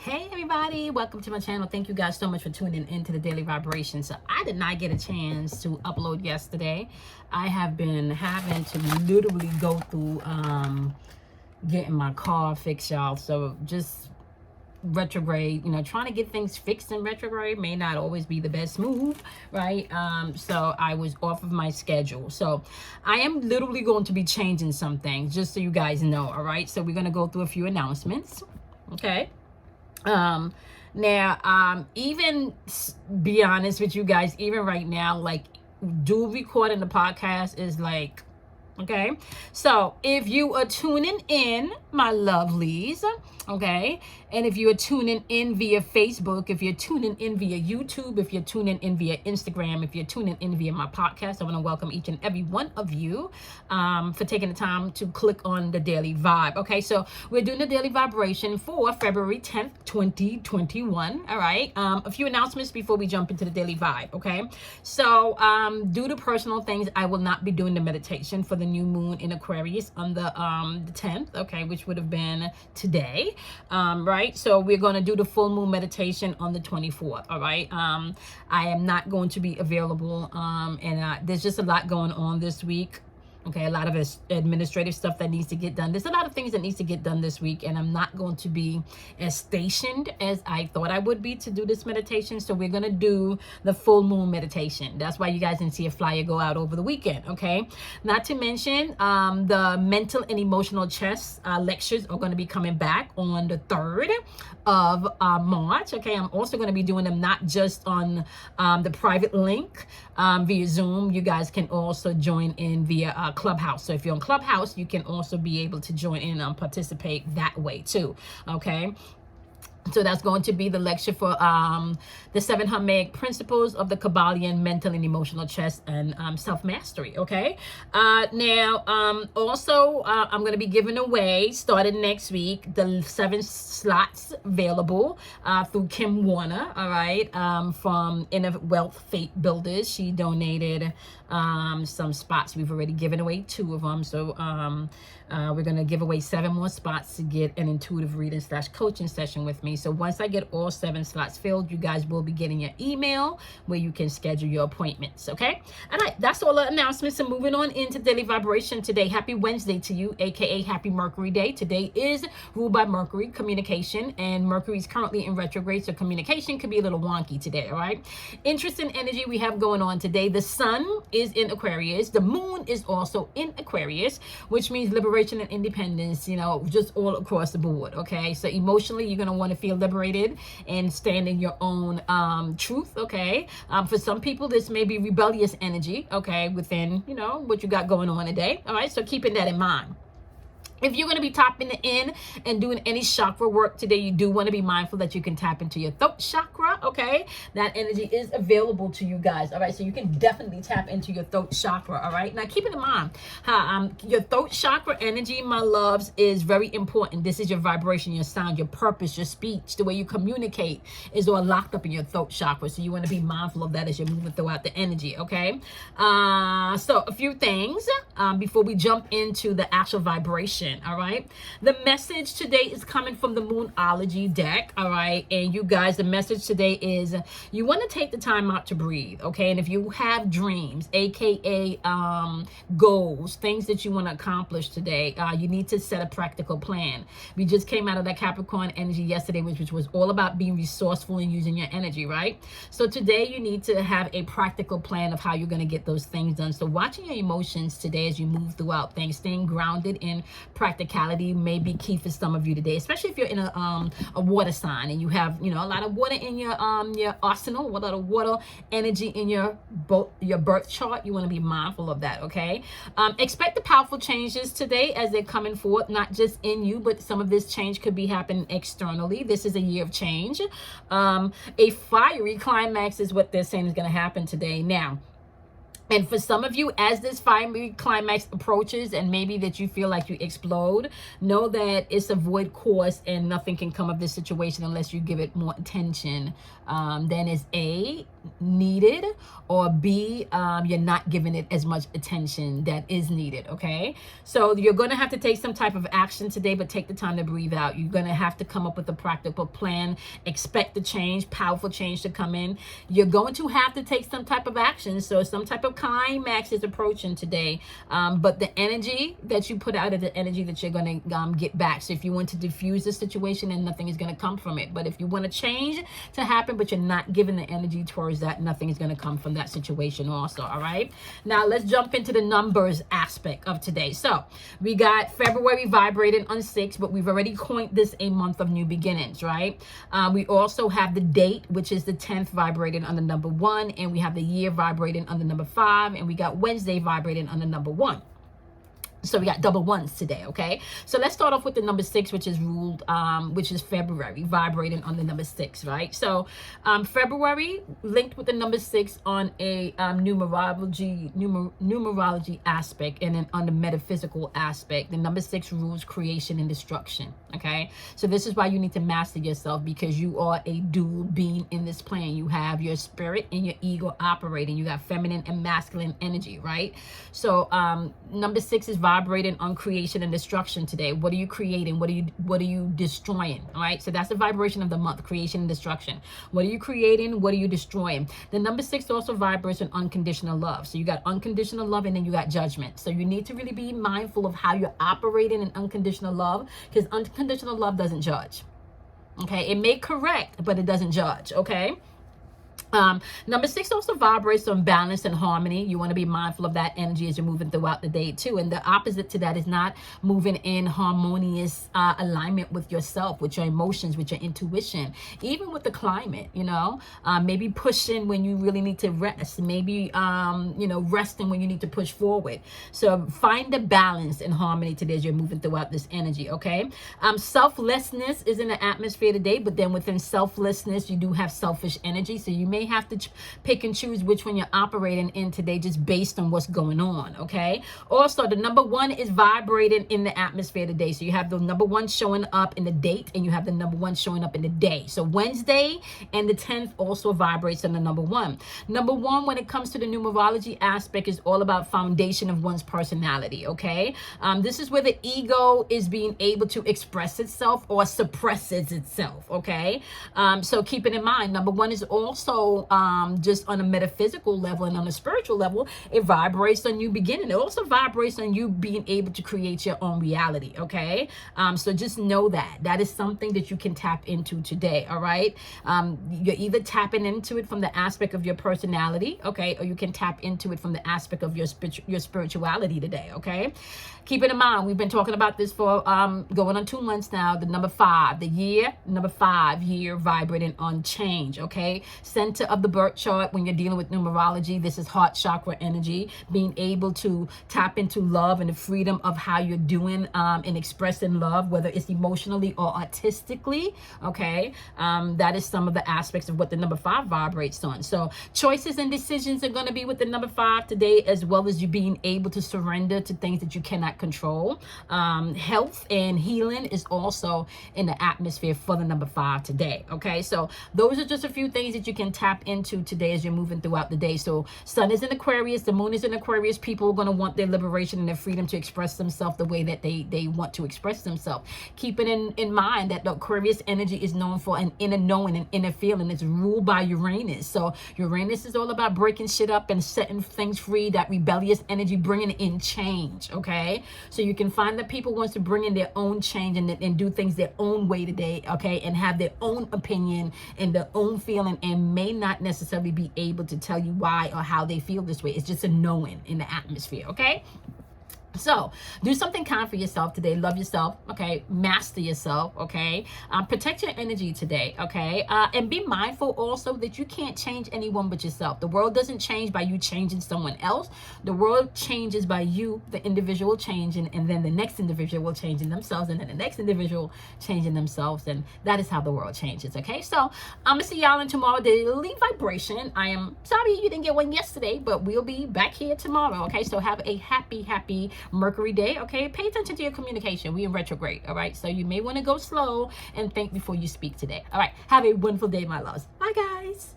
Hey everybody, welcome to my channel. Thank you guys so much for tuning in to the Daily Vibration. So I did not get a chance to upload yesterday. I have been having to literally go through getting my car fixed, y'all. So just retrograde, trying to get things fixed in retrograde may not always be the best move, right? So I was off of my schedule. So I am literally going to be changing some things, just so you guys know, all right? So we're going to go through a few announcements, okay? Now, even be honest with you guys, even right now, like recording the podcast is like, okay, so if you are tuning in, my lovelies, okay, and if you are tuning in via Facebook, if you're tuning in via YouTube, if you're tuning in via Instagram, if you're tuning in via my podcast, I want to welcome each and every one of you for taking the time to click on the Daily Vibe. Okay, so we're doing the Daily Vibration for February 10th, 2021. All right, a few announcements before we jump into the Daily Vibe. Okay, so due to personal things, I will not be doing the meditation for the new moon in Aquarius on the 10th, okay, which would have been today, right? So we're going to do the full moon meditation on the 24th, all right? I am not going to be available, and there's just a lot going on this week. Okay, a lot of administrative stuff that needs to get done. There's a lot of things that needs to get done this week, and I'm not going to be as stationed as I thought I would be to do this meditation. So we're going to do the full moon meditation. That's why you guys didn't see a flyer go out over the weekend, okay? Not to mention the mental and emotional chess lectures are going to be coming back on the 3rd of March, okay? I'm also going to be doing them not just on the private link via Zoom. You guys can also join in via Clubhouse. So if you're on Clubhouse, you can also be able to join in and participate that way too, okay? So that's going to be the lecture for the 7 Hermetic principles of the Kabbalion mental and emotional chess and self-mastery, okay? Now, also, I'm going to be giving away, starting next week, the 7 slots available through Kim Warner, all right, from Inner Wealth Fate Builders. She donated some spots. We've already given away 2 of them. So we're going to give away 7 more spots to get an intuitive reading / coaching session with me. So once I get all 7 slots filled, you guys will be getting your email where you can schedule your appointments, okay? All right, that's all the announcements. And moving on into Daily Vibration today. Happy Wednesday to you, aka Happy Mercury Day. Today is ruled by Mercury, communication, and Mercury is currently in retrograde, so communication could be a little wonky today, all right? Interesting energy we have going on today. The sun is in Aquarius. The moon is also in Aquarius, which means liberation and independence, just all across the board, okay? So emotionally, you're going to want to feel liberated and stand in your own truth, okay? For some people, this may be rebellious energy, okay, within, what you got going on today, all right? So keeping that in mind. If you're going to be tapping in and doing any chakra work today, you do want to be mindful that you can tap into your throat chakra, okay? That energy is available to you guys, all right? So you can definitely tap into your throat chakra, all right? Now, keep it in mind, your throat chakra energy, my loves, is very important. This is your vibration, your sound, your purpose, your speech, the way you communicate is all locked up in your throat chakra. So you want to be mindful of that as you're moving throughout the energy, okay? So a few things before we jump into the actual vibration. All right, the message today is coming from the Moonology deck. All right, and you guys, the message today is you want to take the time out to breathe, okay? And if you have dreams, aka goals, things that you want to accomplish today, you need to set a practical plan. We just came out of that Capricorn energy yesterday, which was all about being resourceful and using your energy, right? So today you need to have a practical plan of how you're going to get those things done. So watching your emotions today as you move throughout things, staying grounded in practicality may be key for some of you today, especially if you're in a water sign and you have a lot of water in your arsenal, a lot of water energy in your birth chart. You want to be mindful of that, okay? Expect the powerful changes today as they're coming forth, not just in you, but some of this change could be happening externally. This is a year of change. A fiery climax is what they're saying is going to happen today. Now, And for some of you, as this fiery climax approaches and maybe that you feel like you explode, know that it's a void course and nothing can come of this situation unless you give it more attention than is A, needed, or B, you're not giving it as much attention that is needed, okay? So you're going to have to take some type of action today, but take the time to breathe out. You're going to have to come up with a practical plan, expect the change, powerful change to come in. You're going to have to take some type of action, so some type of climax is approaching today, but the energy that you put out is the energy that you're going to get back. So if you want to diffuse the situation, then nothing is going to come from it. But if you want to change to happen, but you're not giving the energy towards that, nothing is going to come from that situation also. All right, now let's jump into the numbers aspect of today. So we got February vibrating on 6, but we've already coined this a month of new beginnings, right? We also have the date, which is the 10th, vibrating on the number 1, and we have the year vibrating on the number 5, and we got Wednesday vibrating on the number 1. So we got double ones today, okay? So let's start off with the number 6, which is ruled, which is February, vibrating on the number 6, right? So February linked with the number 6 on a numerology aspect, and then on the metaphysical aspect. The number 6 rules creation and destruction, okay? So this is why you need to master yourself, because you are a dual being in this plane. You have your spirit and your ego operating. You got feminine and masculine energy, right? So number 6 is vibrating on creation and destruction today. What are you creating? What are you destroying? All right. So that's the vibration of the month, creation and destruction. What are you creating? What are you destroying? The number 6 also vibrates on unconditional love. So you got unconditional love, and then you got judgment. So you need to really be mindful of how you're operating in unconditional love, because unconditional love doesn't judge. Okay. It may correct, but it doesn't judge. Okay. Number 6 also vibrates on balance and harmony. You want to be mindful of that energy as you're moving throughout the day too. And the opposite to that is not moving in harmonious alignment with yourself, with your emotions, with your intuition, even with the climate, you know, maybe pushing when you really need to rest, maybe, resting when you need to push forward. So find the balance and harmony today as you're moving throughout this energy. Okay. Selflessness is in the atmosphere today, but then within selflessness, you do have selfish energy. So you may have to pick and choose which one you're operating in today, just based on what's going on. Okay. Also, the number 1 is vibrating in the atmosphere today. So you have the number 1 showing up in the date, and you have the number 1 showing up in the day. So Wednesday and the 10th also vibrates on the number 1. Number 1, when it comes to the numerology aspect, is all about foundation of one's personality. Okay. This is where the ego is being able to express itself or suppresses itself. Okay. So keep it in mind. Number 1 is also just on a metaphysical level and on a spiritual level, it vibrates on you beginning. It also vibrates on you being able to create your own reality. Okay. So just know that is something that you can tap into today. All right. You're either tapping into it from the aspect of your personality. Okay. Or you can tap into it from the aspect of your spirituality today. Okay. Keep it in mind, we've been talking about this for going on 2 months now. The number 5, number 5 year vibrating on change. Okay. Center of the birth chart, when you're dealing with numerology, this is heart chakra energy, being able to tap into love and the freedom of how you're doing and expressing love, whether it's emotionally or artistically. Okay. That is some of the aspects of what the number 5 vibrates on. So choices and decisions are going to be with the number 5 today, as well as you being able to surrender to things that you cannot control. Health and healing is also in the atmosphere for the number 5 today. Okay. So those are just a few things that you can tap into today as you're moving throughout the day. So sun is in Aquarius, the moon is in Aquarius. People are going to want their liberation and their freedom to express themselves the way that they want to express themselves. Keep it in mind that the Aquarius energy is known for an inner knowing and inner feeling. It's ruled by Uranus. So Uranus is all about breaking shit up and setting things free, that rebellious energy, bringing in change. Okay. So you can find that people wants to bring in their own change and do things their own way today. Okay. And have their own opinion and their own feeling, and may not necessarily be able to tell you why or how they feel this way. It's just a knowing in the atmosphere. Okay. So do something kind for yourself today. Love yourself, okay? Master yourself, okay? Protect your energy today, okay? And be mindful also that you can't change anyone but yourself. The world doesn't change by you changing someone else. The world changes by you, the individual, changing, and then the next individual will change in themselves, and then the next individual changing themselves, and that is how the world changes, okay? So I'm gonna see y'all in tomorrow daily vibration. I am sorry you didn't get one yesterday, but we'll be back here tomorrow, okay? So have a happy Mercury day, okay? Pay attention to your communication. We in retrograde, all right? So you may want to go slow and think before you speak today. All right, have a wonderful day, my loves. Bye, guys.